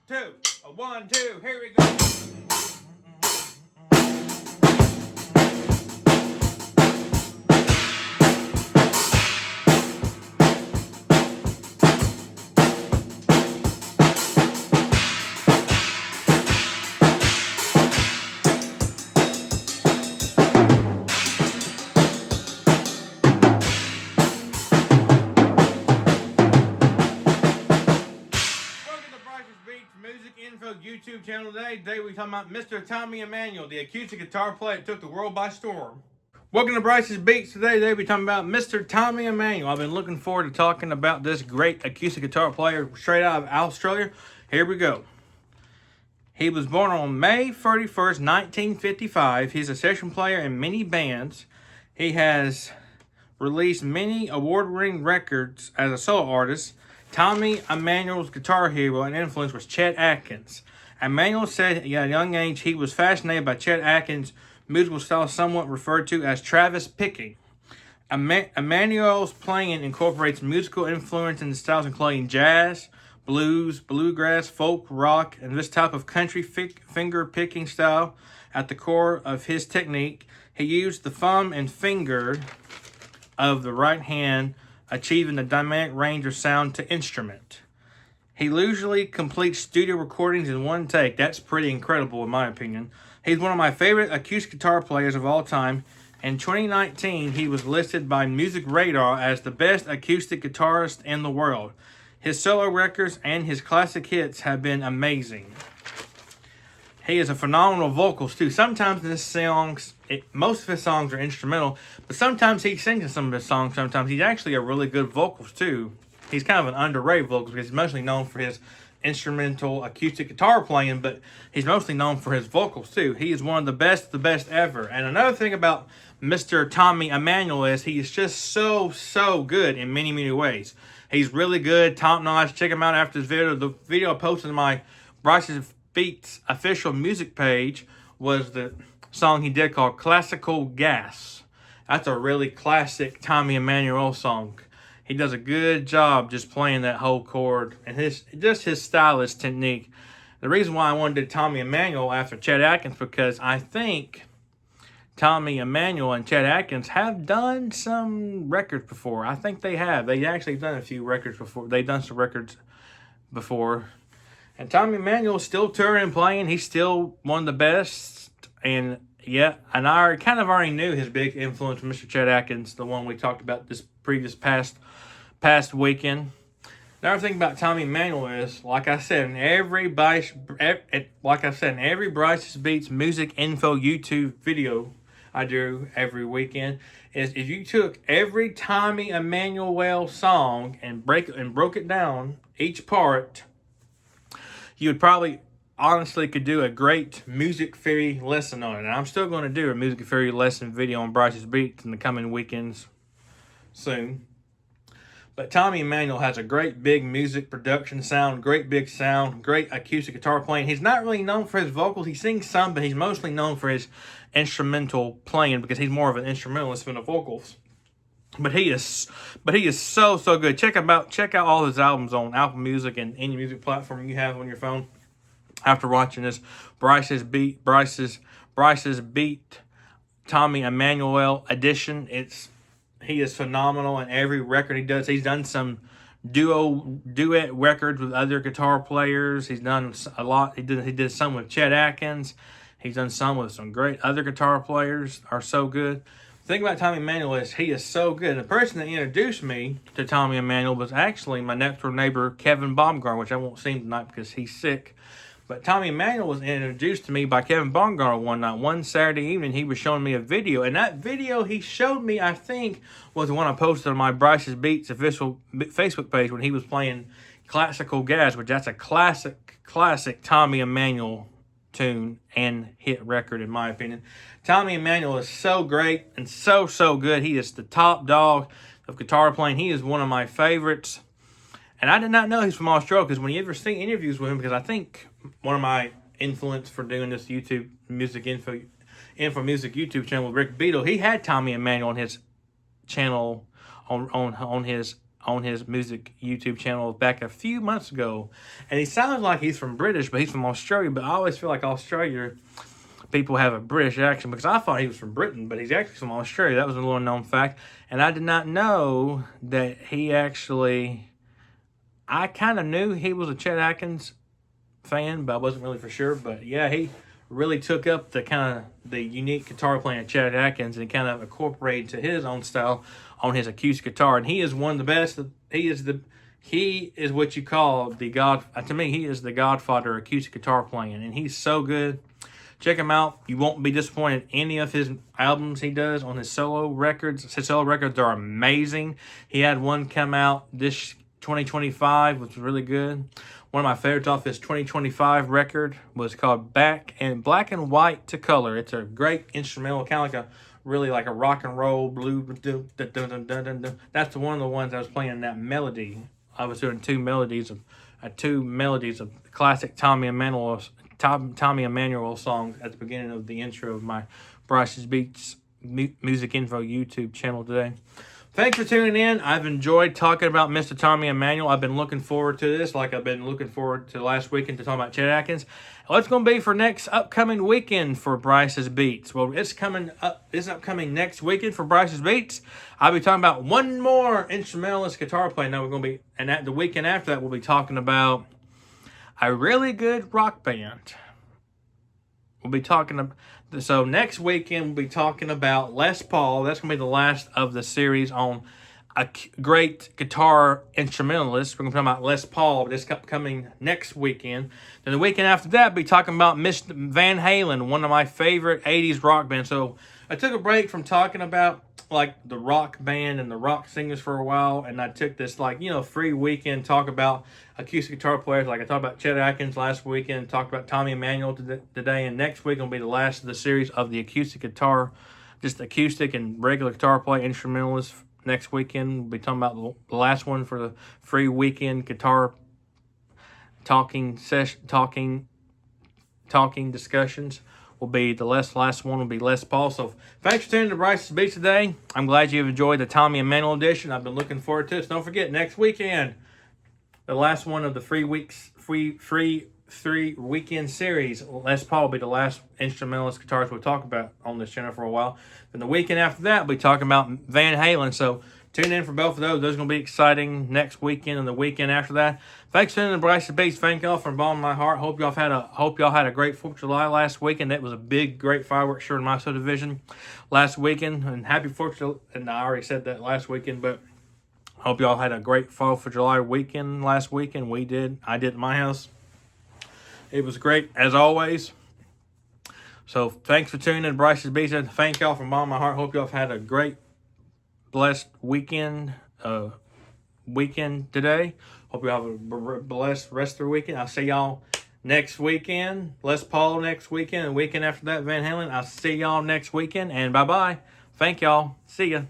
two, a 1, 2, here we go. Music Info YouTube channel today. Today we're talking about Mr. Tommy Emmanuel, the acoustic guitar player that took the world by storm. Welcome to Brice's Beats. Today we're talking about Mr. Tommy Emmanuel. I've been looking forward to talking about this great acoustic guitar player straight out of Australia. Here we go. He was born on May 31st, 1955. He's a session player in many bands. He has released many award-winning records as a solo artist. Tommy Emmanuel's guitar hero and influence was Chet Atkins. Emmanuel said at a young age he was fascinated by Chet Atkins' musical style, somewhat referred to as Travis picking. Emmanuel's playing incorporates musical influence in styles including jazz, blues, bluegrass, folk, rock, and this type of country finger-picking style. At the core of his technique, he used the thumb and finger of the right hand, achieving the dynamic range of sound to instrument. He usually completes studio recordings in one take. That's pretty incredible in my opinion. He's one of my favorite acoustic guitar players of all time. In 2019, he was listed by Music Radar as the best acoustic guitarist in the world. His solo records and his classic hits have been amazing. He is a phenomenal vocals too. Sometimes in his songs, most of his songs are instrumental, but sometimes he sings in some of his songs. Sometimes he's actually a really good vocals too. He's kind of an underrated vocals because he's mostly known for his instrumental acoustic guitar playing, but he's mostly known for his vocals too. He is one of the best ever. And another thing about Mr. Tommy Emmanuel is he is just so good in many ways. He's really good, top notch. Check him out after this video. The video I posted on my Brice's Beats official music page was the song he did called Classical Gas. That's a really classic Tommy Emmanuel song. He does a good job just playing that whole chord and his stylish technique. The reason why I wanted to do Tommy Emmanuel after Chet Atkins because I think Tommy Emmanuel and Chet Atkins have done some records before. I think they have. They actually done a few records before. They've done some records before. And Tommy Emmanuel's still touring and playing. He's still one of the best. And yeah, and I kind of already knew his big influence from Mr. Chet Atkins, the one we talked about this past weekend. Another thing about Tommy Emmanuel is, like I said, in every Brice's Beats music info YouTube video I do every weekend, is if you took every Tommy Emmanuel song and broke it down, each part, you would probably honestly could do a great music theory lesson on it. And I'm still going to do a music theory lesson video on Brice's Beats in the coming weekends soon. But Tommy Emmanuel has a great big music production sound, great big sound, great acoustic guitar playing. He's not really known for his vocals. He sings some, but he's mostly known for his instrumental playing because he's more of an instrumentalist than the vocals. But he is so good. Check out all his albums on Apple Music and any music platform you have on your phone. After watching this Brice's Beat Tommy Emmanuel edition, he is phenomenal in every record he does. He's done some duet records with other guitar players. He's done a lot. He did some with Chet Atkins. He's done some with some great other guitar players. Are so good. The thing about Tommy Emmanuel is he is so good. And the person that introduced me to Tommy Emmanuel was actually my next door neighbor, Kevin Baumgartner, which I won't see him tonight because he's sick. But Tommy Emmanuel was introduced to me by Kevin Baumgartner one night. One Saturday evening, he was showing me a video. And that video he showed me, I think, was the one I posted on my Brice's Beats official Facebook page when he was playing Classical Gas, which that's a classic Tommy Emmanuel tune and hit record, in my opinion. Tommy Emmanuel is so great and so good. He is the top dog of guitar playing. He is one of my favorites. And I did not know he's from Australia because when you ever see interviews with him, because I think one of my influence for doing this YouTube music info music YouTube channel with Rick Beadle, he had Tommy Emmanuel on his channel on on his music YouTube channel back a few months ago. And he sounds like he's from British, but he's from Australia. But I always feel like Australia people have a British accent because I thought he was from Britain, but he's actually from Australia. That was a little known fact. And I did not know that he actually... I kind of knew he was a Chet Atkins fan, but I wasn't really for sure. But yeah, he really took up the kind of the unique guitar playing of Chet Atkins and kind of incorporated to his own style on his acoustic guitar. And he is one of the best. He is what you call the god. To me, he is the godfather of acoustic guitar playing, and he's so good. Check him out. You won't be disappointed in any of his albums he does on his solo records. His solo records are amazing. He had one come out this 2025, which was really good. One of my favorites off his 2025 record was called Back in Black and White to Color. It's a great instrumental, kind of like a really like a rock and roll blue. That's one of the ones I was playing that melody. I was doing two melodies of classic Tommy Emmanuel songs at the beginning of the intro of my Brice's Beats Music Info YouTube channel today. Thanks for tuning in. I've enjoyed talking about Mr. Tommy Emmanuel. I've been looking forward to this, like I've been looking forward to last weekend to talk about Chet Atkins. What's going to be for next upcoming weekend for Brice's Beats? Well, it's coming up this upcoming next weekend for Brice's Beats. I'll be talking about one more instrumentalist guitar player. Now we're going to be, and the weekend after that, we'll be talking about a really good rock band. We'll be talking about, so next weekend we'll be talking about Les Paul. That's going to be the last of the series on a great guitar instrumentalist. We're going to be talking about Les Paul this upcoming next weekend. Then the weekend after that, we'll be talking about Mr. Van Halen, one of my favorite 80s rock bands. So I took a break from talking about like the rock band and the rock singers for a while, and I took this free weekend talk about acoustic guitar players. Like I talked about Chet Atkins last weekend, talked about Tommy Emmanuel today, and next week will be the last of the series of the acoustic guitar, just acoustic and regular guitar play instrumentalists. Next weekend we'll be talking about the last one for the free weekend guitar talking discussions. Will be the last one will be Les Paul. So thanks for tuning to Brice's Beats today. I'm glad you've enjoyed the Tommy Emmanuel edition. I've been looking forward to it. So don't forget, next weekend, the last one of the free weekend series, Les Paul will be the last instrumentalist guitarist we'll talk about on this channel for a while. Then the weekend after that, we'll be talking about Van Halen. So tune in for both of those. Those are going to be exciting next weekend and the weekend after that. Thanks for tuning in to Brice's Beats. Thank y'all from the bottom of my heart. Hope y'all had a great 4th of July last weekend. That was a great fireworks show in my subdivision last weekend. And happy 4th of July. And I already said that last weekend, but hope y'all had a great 4th of July weekend last weekend. I did at my house. It was great, as always. So thanks for tuning in to Brice's Beats. And thank y'all from the bottom of my heart. Hope y'all have had a great, blessed weekend today. Hope you have a blessed rest of the weekend. I'll see y'all next weekend. Les Paul next weekend. And the weekend after that, Van Halen. I'll see y'all next weekend. And bye-bye. Thank y'all. See ya.